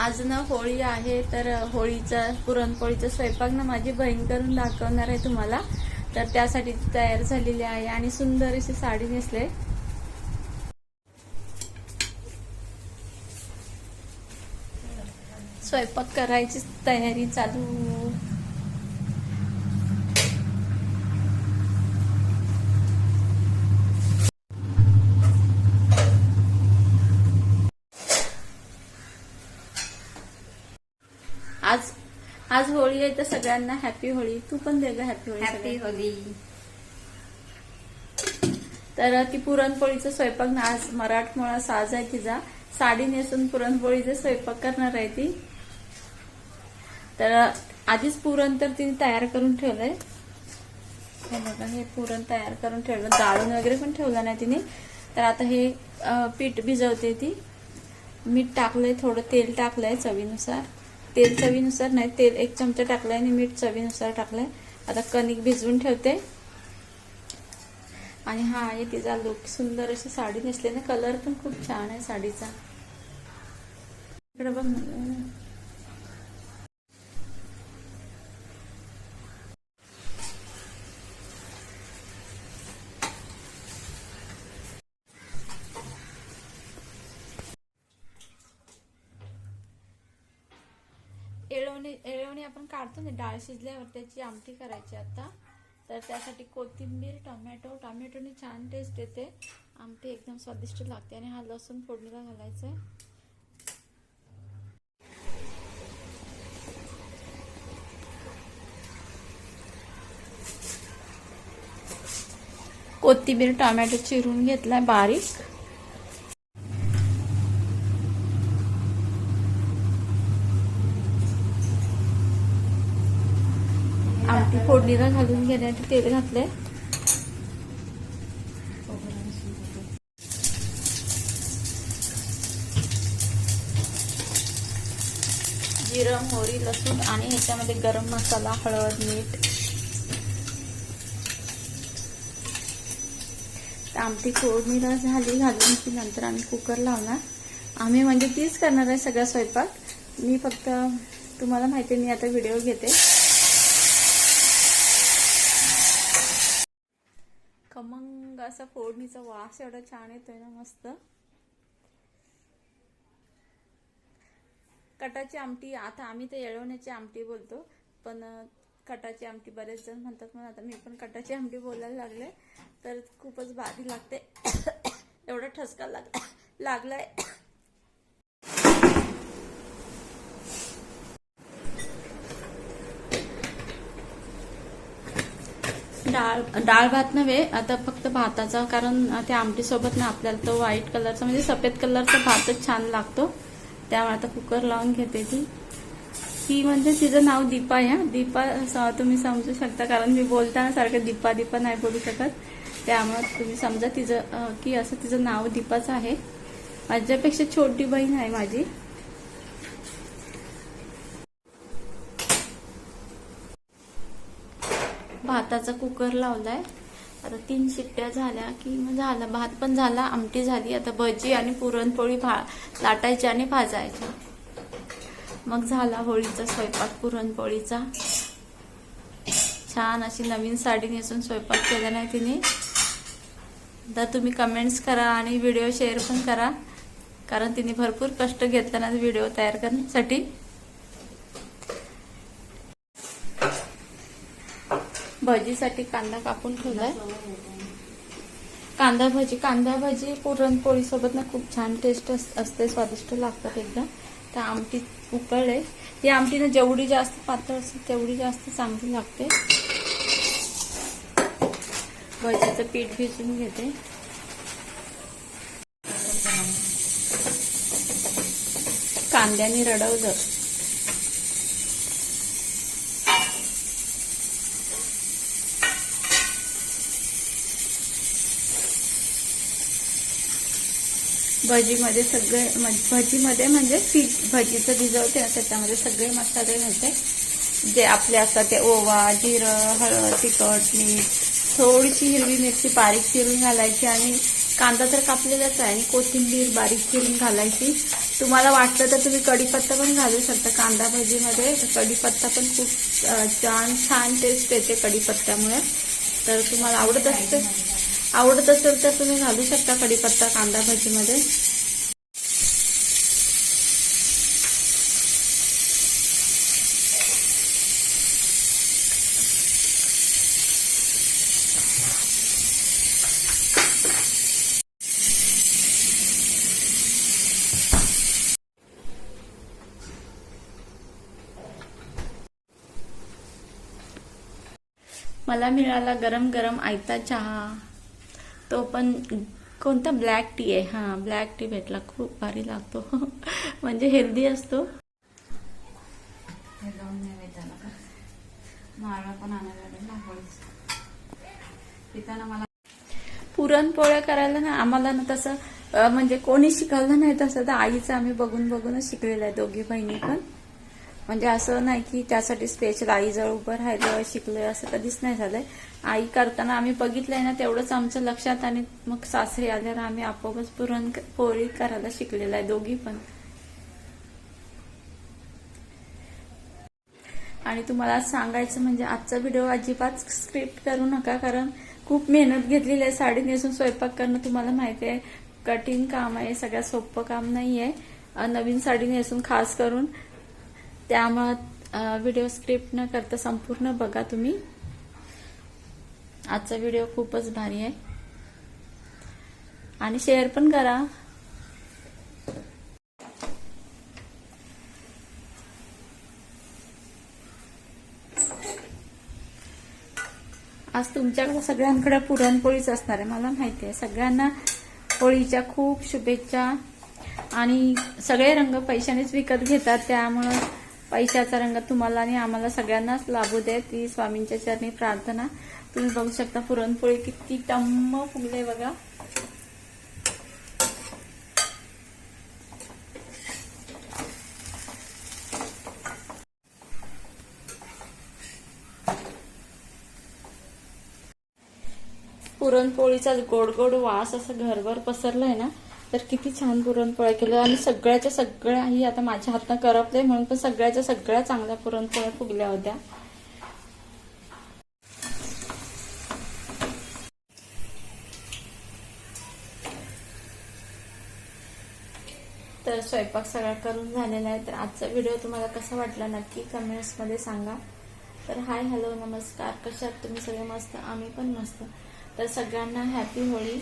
आज ना होळी आहे, तर होळीचा पुरणपोळीचा स्वयंपाक ना माझी बहीण करून दाखवणार आहे तुम्हाला. तर त्यासाठी ती तयार झालेली आहे आणि सुंदर अशी साडी नेसले. स्वयंपाक करायची तयारी चालू. आज आज होळी आहे, तर सगळ्यांना हॅपी होळी. तू पण दे ग हॅपी होळी. हॅपी होळी. तर ती पुरणपोळीचा स्वयंपाक ना आज मराठमोळा साज आहे तिचा. साडी नेसून पुरणपोळीचा स्वयंपाक करणार आहे ती. तर आधीच पुरण तर तिने तयार करून ठेवलंय. हे बघा, हे पुरण तयार करून ठेवलं, गाळून वगैरे पण ठेवलं नाही तिने. तर आता हे पीठ भिजवते ती. मीठ टाकलंय, थोडं तेल टाकलंय चवीनुसार. तेल चवीनुसार नाही, तेल 1 चमचा टाकलाय आणि मीठ चवीनुसार टाकलंय. आता कणिक भिजवून ठेवते. आणि हा आहे तिचा लुक. सुंदर अशी साडी नेसली ना, कलर पण खूप छान आहे साडीचा. इकडे बघ ना. येळवणी आपण काढतो ना डाळ शिजल्यावर, त्याची आमटी करायची आता. तर त्यासाठी कोथिंबीर, टोमॅटोने छान टेस्ट येते. आमटी एकदम स्वादिष्ट लागते. आणि हा लसूण फोडणीला घालायचा आहे. कोथिंबीर, टोमॅटो चिरून घेतलाय बारीक. आमटी फोडणीला घालून घेण्यासाठी तेल घातलंय. जिरं, मोहरी, लसूण आणि ह्याच्यामध्ये गरम मसाला, हळद, मीठ. आमटी फोडणीला झाली घालून की नंतर आम्ही कुकर लावणार. आम्ही म्हणजे तीच करणार आहे सगळा स्वयंपाक. मी फक्त, तुम्हाला माहिती आहे, मी आता व्हिडिओ घेते. खमंग असा फोडणीचा वास एवढा छान येतोय ना, मस्त. कटाची आमटी, आता आम्ही तर येळवण्याची आमटी बोलतो, पण कटाची आमटी बरेच जण म्हणतात. पण आता मी पण कटाची आमटी बोलायला लागले. तर खूपच भारी लागते. एवढा ठसका लागलाय. डाळ भात नव्हे, आता फक्त भाताचा. कारण त्या आमटी सोबत ना आपल्याला तो व्हाईट कलरचा म्हणजे सफेद कलरचा भातच छान लागतो. त्यामुळे आता कुकर लावून घेते ती. ही म्हणजे तिचं नाव दीपा आहे. दीपा तुम्ही समजू शकता, कारण मी बोलताना सारखं दीपा नाही बोलू शकत. त्यामुळे तुम्ही समजा तिचं की असं तिचं नाव दीपाच आहे. माझ्यापेक्षा छोटी बहीण आहे माझी. भाताचा कुकर लावलाय. आता 3 शिट्ट्या झाल्या की मग झालं. भात पण झाला, आमटी झाली. आता भजी आणि पुरणपोळी लाटायची आणि भाजायची. मग झाला होळीचा स्वयंपाक पुरणपोळीचा. छान अशी नवीन साडी नेसून स्वयंपाक केला नाही तिने. तर तुम्ही कमेंट्स करा आणि व्हिडिओ शेअर पण करा, कारण तिने भरपूर कष्ट घेतला व्हिडिओ तयार करण्यासाठी. भजीसाठी कांदा कापून ठेवलाय. कांदा भजी पुरणपोळी सोबत ना खूप छान टेस्ट असते, स्वादिष्ट लागतात एकदम. तर आमटी उकळले. ही आमटी ना जेवढी जास्त पातळ असते तेवढी जास्त चांगली लागते. भजीचं पीठ भिजवून घेते. कांद्याने रडवलं. भजीमध्ये म्हणजे पीठ भजीचं भिजवते ना, त्याच्यामध्ये सगळे मसाले घालते जे आपले असतात. ते ओवा, जिरं, हळद, तिखट, मीठ, थोडीशी हिरवी मिरची बारीक चिरून घालायची आणि कांदा तर कापलेलाच आहे आणि कोथिंबीर बारीक चिरून घालायची. तुम्हाला वाटलं तर तुम्ही कढीपत्ता पण घालू शकता. कांदा भाजीमध्ये कढीपत्ता पण खूप छान टेस्ट येते कढीपत्त्यामुळे. तर तुम्हाला आवडत असेल तर तुम्ही घालू शकता कढीपत्ता कांदा भाजीमध्ये. मला मिळाला गरम गरम आयता चहा. तो पण कोणता ब्लॅक टी आहे. हा, ब्लॅक टी भेटला. खूप भारी लागतो. म्हणजे हेल्दी असतो. नारळ पण आणायला पिताना मला पुरणपोळ्या करायला ना आम्हाला ना तसं म्हणजे कोणी शिकवलं नाही तसं. तर आईचं आम्ही बघूनच शिकलेलं आहे दोघी बहिणी पण. म्हणजे असं नाही की त्यासाठी स्पेशल आईजवळ उभं राहिलं शिकलोय असं कधीच नाही झालंय. आई करताना आम्ही बघितलंय ना तेवढंच आमच्या लक्षात. आणि मग सासरी आल्यावर आम्ही आपोआपच पुरणपोळी करायला शिकलेलं आहे दोघी पण. आणि तुम्हाला सांगायचं म्हणजे आजचा व्हिडिओ अजिबात स्क्रिप्ट करू नका, कारण खूप मेहनत घेतलेली आहे. साडी नेसून स्वयंपाक करणं तुम्हाला माहिती आहे कठीण काम आहे, सगळ्यात सोपं काम नाहीये. नवीन साडी नेसून खास करून. त्यामुळे व्हिडिओ स्क्रिप्ट न करता संपूर्ण बघा तुम्ही. आजचा व्हिडिओ खूपच भारी आहे आणि शेअर पण करा. आज तुमच्याकडे सगळ्यांकडे पुरणपोळीच असणार आहे मला माहिती आहे. सगळ्यांना होळीच्या खूप शुभेच्छा. आणि सगळे रंग पैशानेच विकत घेतात, त्यामुळं पैशाचा रंग तुम्हाला आणि आम्हाला सगळ्यांनाच लाभू देत ही स्वामींच्या चरणी प्रार्थना. तुम्ही बघू शकता पुरणपोळी किती टम्म फुगले बघा. पुरणपोळीचा गोड गोड वास असं घरभर पसरलाय ना. तर किती छान पुरणपोळ्या केल्या. आणि सगळ्याच्या सगळ्या ही आता माझ्या हातनं करपले म्हणून पण सगळ्याच्या सगळ्या चांगल्या पुरणपोळ्या फुगल्या होत्या. तर स्वयंपाक सगळा करून झालेला आहे. तर आजचा व्हिडिओ तुम्हाला कसा वाटला नक्की कमेंट्समध्ये सांगा. तर हाय, हॅलो, नमस्कार. कशात तुम्ही सगळे? मस्त, आम्ही पण मस्त. तर सगळ्यांना हॅपी होळी.